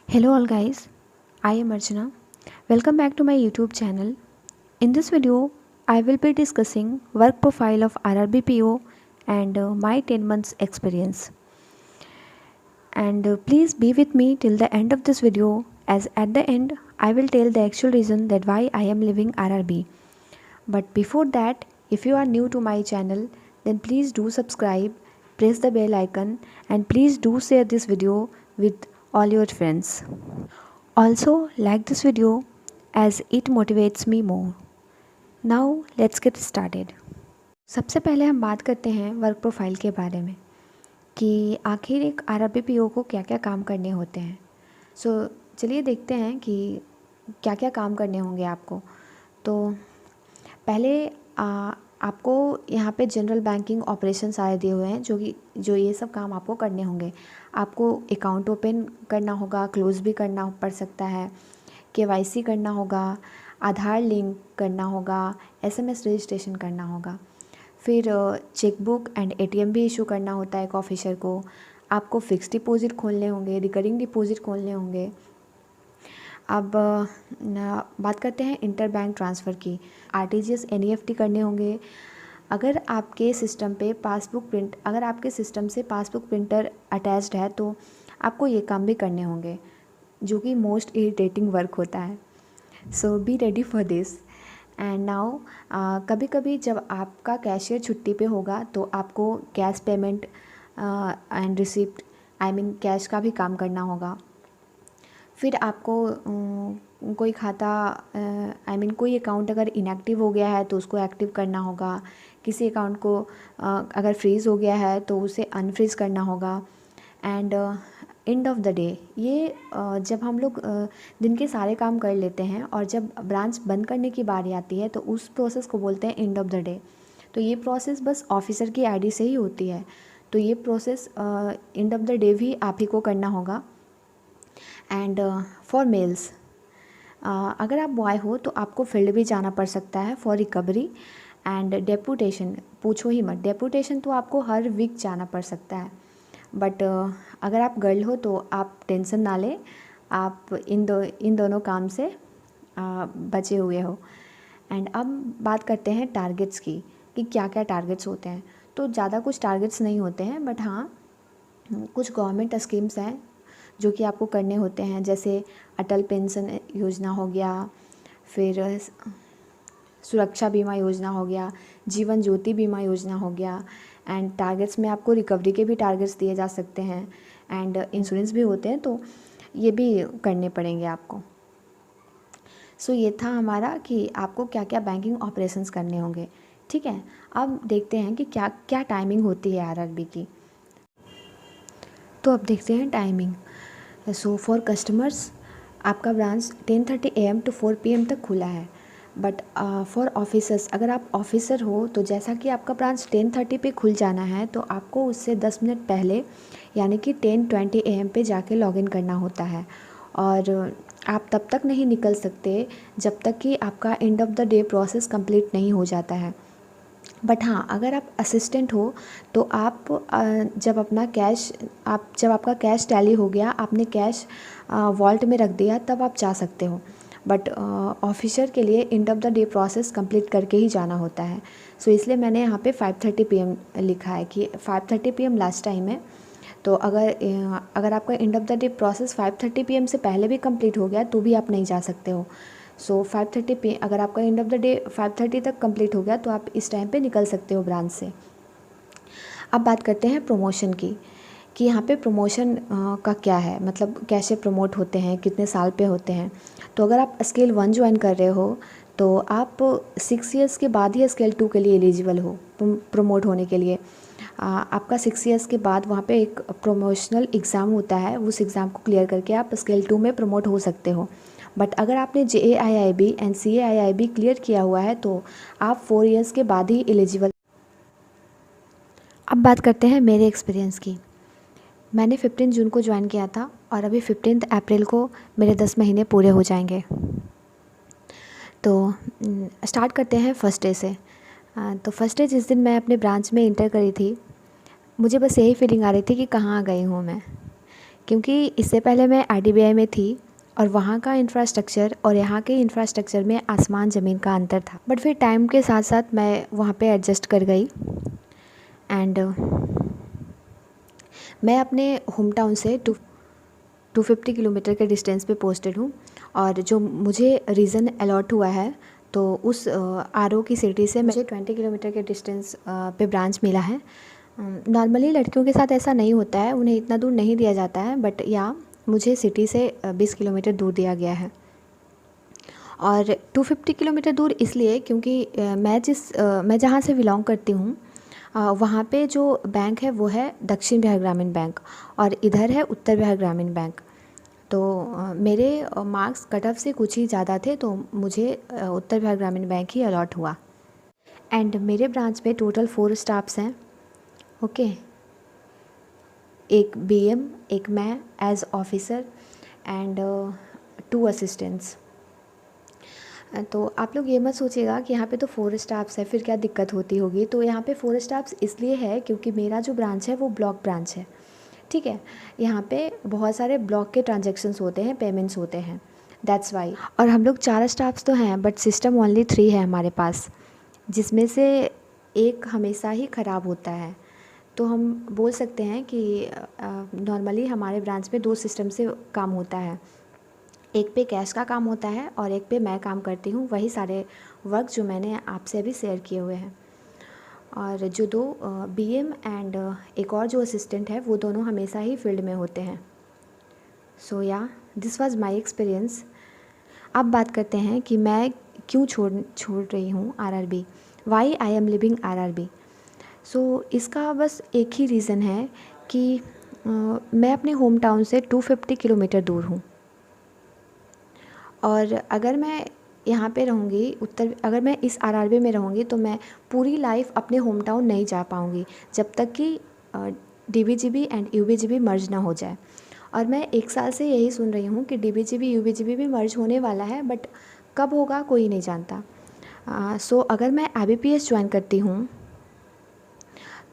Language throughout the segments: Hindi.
Hello all guys, I am Archana. Welcome back to my YouTube channel. In this video, I will be discussing work profile of RRBPO and my 10 months experience. And please be with me till the end of this video, as at the end I will tell the actual reason that why I am leaving RRB. But before that, if you are new to my channel, then please do subscribe, press the bell icon and please do share this video with all your friends. Also, like this video as it motivates me more. Now, let's get started. सबसे पहले हम बात करते हैं वर्क प्रोफाइल के बारे में कि आखिर एक आरआरबीपीओ को क्या क्या काम करने होते हैं। चलिए देखते हैं कि क्या क्या काम करने होंगे आपको। तो पहले आपको यहाँ पे जनरल बैंकिंग ऑपरेशन सारे दिए हुए हैं जो ये सब काम आपको करने होंगे। आपको अकाउंट ओपन करना होगा, क्लोज़ भी करना पड़ सकता है, केवाईसी करना होगा, आधार लिंक करना होगा, एसएमएस रजिस्ट्रेशन करना होगा, फिर चेकबुक एंड एटीएम भी इशू करना होता है एक ऑफिसर को। आपको फ़िक्स डिपॉज़िट खोलने होंगे, रिकरिंग डिपॉज़िट खोलने होंगे। अब बात करते हैं इंटर बैंक ट्रांसफ़र की। आरटीजीएस एनईएफटी करने होंगे। अगर आपके सिस्टम से पासबुक प्रिंटर अटैच्ड है तो आपको ये काम भी करने होंगे, जो कि मोस्ट इरिटेटिंग वर्क होता है। So be ready for this. And now कभी कभी जब आपका कैशियर छुट्टी पे होगा तो आपको cash payment and receipt cash का भी काम करना होगा। फिर आपको कोई खाता कोई अकाउंट अगर इनएक्टिव हो गया है तो उसको एक्टिव करना होगा। किसी अकाउंट को अगर फ्रीज़ हो गया है तो उसे अनफ्रीज़ करना होगा। And end of the day ये जब हम लोग दिन के सारे काम कर लेते हैं और जब ब्रांच बंद करने की बारी आती है तो उस प्रोसेस को बोलते हैं एंड ऑफ द डे। तो ये प्रोसेस बस ऑफिसर की आईडी से ही होती है। तो ये process end of the day भी आप ही को करना होगा। एंड फॉर मेल्स, अगर आप बॉय हो तो आपको फील्ड भी जाना पड़ सकता है फॉर रिकवरी। एंड डेपुटेशन पूछो ही मत, डेपुटेशन तो आपको हर वीक जाना पड़ सकता है। बट अगर आप गर्ल हो तो आप टेंशन ना लें, आप इन दोनों काम से बचे हुए हो। एंड अब बात करते हैं टारगेट्स की कि क्या क्या टारगेट्स होते हैं। तो ज़्यादा कुछ टारगेट्स नहीं होते हैं, बट हाँ कुछ गवर्नमेंट स्कीम्स हैं जो कि आपको करने होते हैं, जैसे अटल पेंशन योजना हो गया, फिर सुरक्षा बीमा योजना हो गया, जीवन ज्योति बीमा योजना हो गया। एंड टारगेट्स में आपको रिकवरी के भी टारगेट्स दिए जा सकते हैं एंड इंश्योरेंस भी होते हैं, तो ये भी करने पड़ेंगे आपको। सो ये था हमारा कि आपको क्या क्या बैंकिंग ऑपरेशंस करने होंगे। ठीक है, अब देखते हैं कि क्या क्या टाइमिंग होती है आरआरबी की। तो अब देखते हैं टाइमिंग। सो फॉर कस्टमर्स आपका ब्रांच 10:30 AM to 4 PM तक खुला है। बट फॉर ऑफिसर्स, अगर आप ऑफिसर हो तो जैसा कि आपका ब्रांच 10:30 पे खुल जाना है तो आपको उससे 10 मिनट पहले यानी कि 10:20 AM पे जाके लॉगिन करना होता है। और आप तब तक नहीं निकल सकते जब तक कि आपका end of the day process complete नहीं हो जाता है। बट हाँ, अगर आप असिस्टेंट हो तो आप जब आपका कैश टैली हो गया, आपने कैश वॉल्ट में रख दिया, तब आप जा सकते हो। बट ऑफिसर के लिए end of the day process complete करके ही जाना होता है। सो इसलिए मैंने यहाँ पे 5:30 PM लिखा है कि 5:30 PM लास्ट टाइम है। तो अगर आपका end of the day process 5:30 PM से पहले भी कंप्लीट हो गया तो भी आप नहीं जा सकते हो। सो 5:30 PM अगर आपका एंड ऑफ द डे 5:30 तक कंप्लीट हो गया तो आप इस टाइम पे निकल सकते हो ब्रांच से। अब बात करते हैं प्रमोशन की कि यहाँ पे प्रमोशन का क्या है, मतलब कैसे प्रमोट होते हैं, कितने साल पे होते हैं। तो अगर आप स्केल 1 ज्वाइन कर रहे हो तो आप 6 ईयर्स के बाद ही स्केल 2 के लिए एलिजिबल हो प्रमोट होने के लिए। आपका 6 ईयर्स के बाद वहाँ पे एक प्रमोशनल एग्ज़ाम होता है, उस एग्ज़ाम को क्लियर करके आप स्केल 2 में प्रमोट हो सकते हो। बट अगर आपने JAIIB एंड CAIIB क्लियर किया हुआ है तो आप 4 ईयर्स के बाद ही एलिजिबल। अब बात करते हैं मेरे एक्सपीरियंस की। मैंने 15 जून को ज्वाइन किया था और अभी 15 अप्रैल को मेरे 10 महीने पूरे हो जाएंगे। तो स्टार्ट करते हैं फर्स्ट डे से। तो फर्स्ट डे जिस दिन मैं अपने ब्रांच में इंटर करी थी, मुझे बस यही फीलिंग आ रही थी कि कहाँ आ गई हूँ मैं, क्योंकि इससे पहले मैं IDBI में थी और वहाँ का इंफ्रास्ट्रक्चर और यहाँ के इंफ्रास्ट्रक्चर में आसमान ज़मीन का अंतर था। बट फिर टाइम के साथ साथ मैं वहाँ पे एडजस्ट कर गई एंड मैं अपने होम टाउन से 250 किलोमीटर के डिस्टेंस पे पोस्टेड हूँ। और जो मुझे रीज़न अलॉट हुआ है तो उस RO की सिटी से मुझे 20 किलोमीटर के डिस्टेंस पे ब्रांच मिला है। नॉर्मली लड़कियों के साथ ऐसा नहीं होता है, उन्हें इतना दूर नहीं दिया जाता है, बट या मुझे सिटी से 20 किलोमीटर दूर दिया गया है। और 250 किलोमीटर दूर इसलिए क्योंकि मैं जहाँ से बिलोंग करती हूँ वहाँ पे जो बैंक है वो है दक्षिण बिहार ग्रामीण बैंक और इधर है उत्तर बिहार ग्रामीण बैंक। तो मेरे मार्क्स कट ऑफ से कुछ ही ज़्यादा थे तो मुझे उत्तर बिहार ग्रामीण बैंक ही अलॉट हुआ। एंड मेरे ब्रांच में टोटल 4 स्टाफ्स हैं। ओके, एक BM, एक मैं एज ऑफिसर एंड 2 असिस्टेंट्स। तो आप लोग ये मत सोचिएगा कि यहाँ पे तो 4 स्टाफ्स है फिर क्या दिक्कत होती होगी। तो यहाँ पे 4 स्टाफ्स इसलिए है क्योंकि मेरा जो ब्रांच है वो ब्लॉक ब्रांच है, ठीक है। यहाँ पे बहुत सारे ब्लॉक के ट्रांजैक्शंस होते हैं, पेमेंट्स होते हैं, दैट्स वाई। और हम लोग 4 स्टाफ्स तो हैं बट सिस्टम ओनली 3 है हमारे पास, जिसमें से एक हमेशा ही ख़राब होता है। तो हम बोल सकते हैं कि नॉर्मली हमारे ब्रांच में 2 सिस्टम से काम होता है, एक पे कैश का काम होता है और एक पे मैं काम करती हूँ, वही सारे वर्क जो मैंने आपसे अभी शेयर किए हुए हैं। और जो 2 BM एंड एक और जो असिस्टेंट है वो दोनों हमेशा ही फील्ड में होते हैं। सो या दिस वाज माय एक्सपीरियंस। अब बात करते हैं कि मैं क्यों छोड़ रही हूँ RRB, why I am living RRB। So इसका बस एक ही रीज़न है कि मैं अपने होम टाउन से 250 किलोमीटर दूर हूँ और अगर मैं यहाँ पे रहूँगी अगर मैं इस RRB में रहूँगी तो मैं पूरी लाइफ अपने होम टाउन नहीं जा पाऊँगी जब तक कि DBGB एंड UBGB मर्ज ना हो जाए। और मैं 1 साल से यही सुन रही हूँ कि DBGB UBGB भी मर्ज होने वाला है, बट कब होगा कोई नहीं जानता। सो अगर मैं IBPS ज्वाइन करती हूँ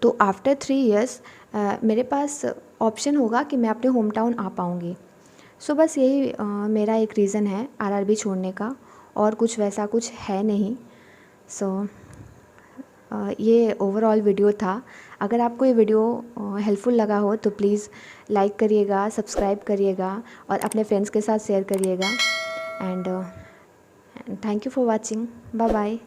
तो आफ्टर 3 इयर्स मेरे पास ऑप्शन होगा कि मैं अपने होम टाउन आ पाऊँगी। सो बस यही मेरा एक रीज़न है RRB छोड़ने का, और कुछ वैसा कुछ है नहीं। सो ये ओवरऑल वीडियो था। अगर आपको ये वीडियो हेल्पफुल लगा हो तो प्लीज़ लाइक करिएगा, सब्सक्राइब करिएगा और अपने फ्रेंड्स के साथ शेयर करिएगा। And thank you for watching. Bye bye.